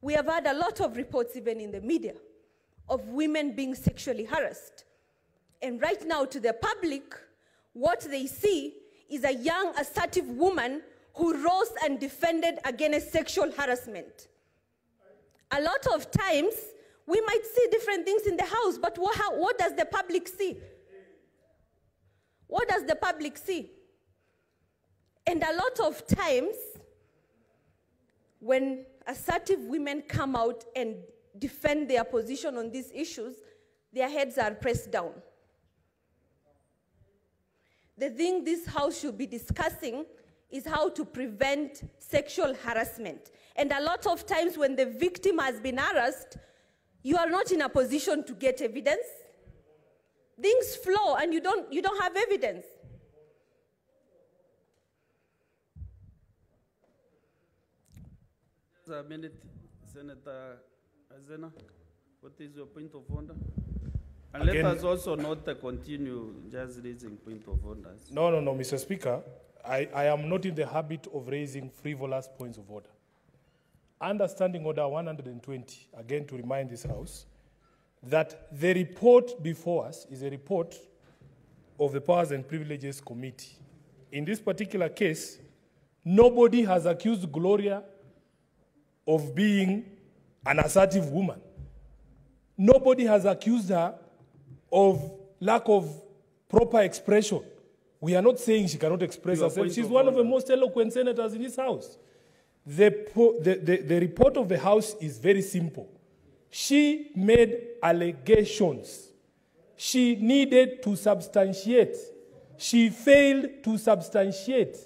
We have had a lot of reports, even in the media, of women being sexually harassed. And right now, to the public, what they see is a young, assertive woman who rose and defended against sexual harassment. A lot of times, we might see different things in the house, but what does the public see? What does the public see? And a lot of times, when assertive women come out and defend their position on these issues, their heads are pressed down. The thing this house should be discussing is how to prevent sexual harassment. And a lot of times when the victim has been harassed, you are not in a position to get evidence. Things flow and you don't have evidence. A minute, Senator Hezena, what is your point of order? And again, let us also not continue just raising point of orders. No, Mr. Speaker. I am not in the habit of raising frivolous points of order. Understanding Order 120, again to remind this House, that the report before us is a report of the Powers and Privileges Committee. In this particular case, nobody has accused Gloria of being an assertive woman. Nobody has accused her of lack of proper expression. We are not saying she cannot express herself. She's one of the most eloquent senators in this House. The report of the House is very simple. She made allegations. She needed to substantiate. She failed to substantiate.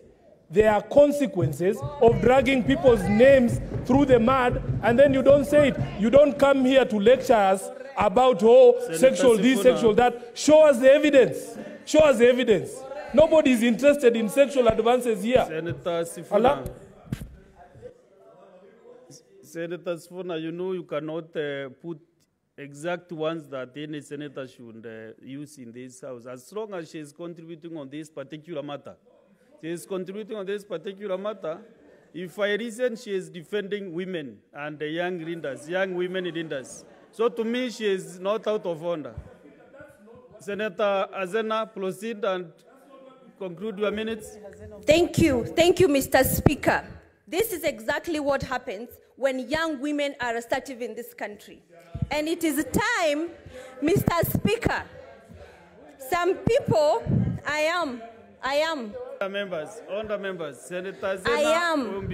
There are consequences of dragging people's names through the mud, and then you don't say it. You don't come here to lecture us about, sexual this, sexual that. Show us the evidence. Show us the evidence. Nobody is interested in sexual advances here. Senator Sifuna. Senator Sifuna, you know you cannot put exact ones that any senator should use in this House. As long as she is contributing on this particular matter. She is contributing on this particular matter. If I reason she is defending women and the young leaders, young women leaders. So to me, she is not out of order. Senator Hezena, proceed and conclude your minutes. Thank you, Mr. Speaker. This is exactly what happens when young women are assertive in this country. And it is time, Mr. Speaker, some people, I am. Honourable members, Senator Hezena, I am,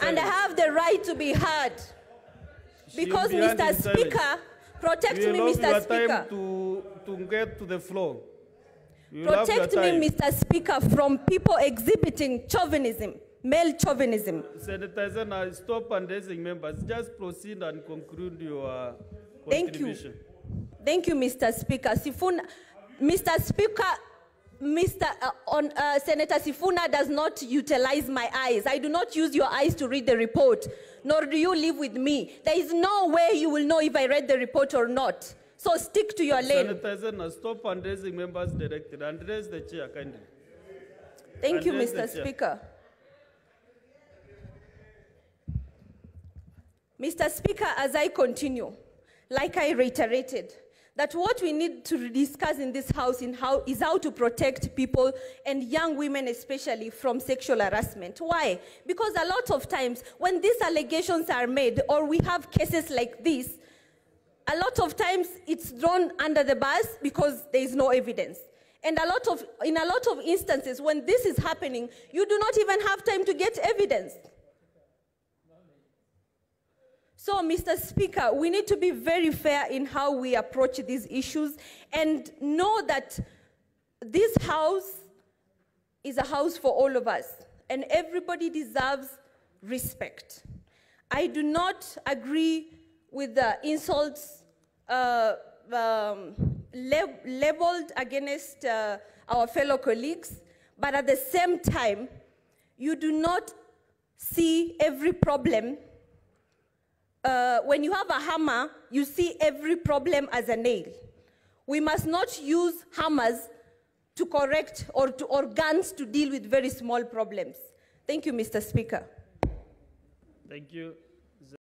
and I have the right to be heard. Because, Mr. Speaker, protect me, Mr. Speaker. To get to the floor. Protect me, Mr. Speaker, from people exhibiting chauvinism, male chauvinism. Senator Hezena, stop and raising members. Just proceed and conclude your contribution. Thank you, Mr. Speaker. Sifuna, Mr. Speaker, Senator Sifuna does not utilize my eyes. I do not use your eyes to read the report, nor do you live with me. There is no way you will know if I read the report or not. So stick to your lane. Senator Hezena, stop and raising members directed and raise the chair kindly. Thank you, Mr. Speaker. Mr. Speaker, as I continue, like I reiterated, that what we need to discuss in this House is how to protect people and young women especially from sexual harassment. Why? Because a lot of times when these allegations are made or we have cases like this, a lot of times it's thrown under the bus because there is no evidence. And in a lot of instances when this is happening, you do not even have time to get evidence. So, Mr. Speaker, we need to be very fair in how we approach these issues and know that this House is a house for all of us, and everybody deserves respect. I do not agree with the insults labeled against our fellow colleagues, but at the same time, you do not see every problem. When you have a hammer, you see every problem as a nail. We must not use hammers to correct or guns to deal with very small problems. Thank you, Mr. Speaker. Thank you.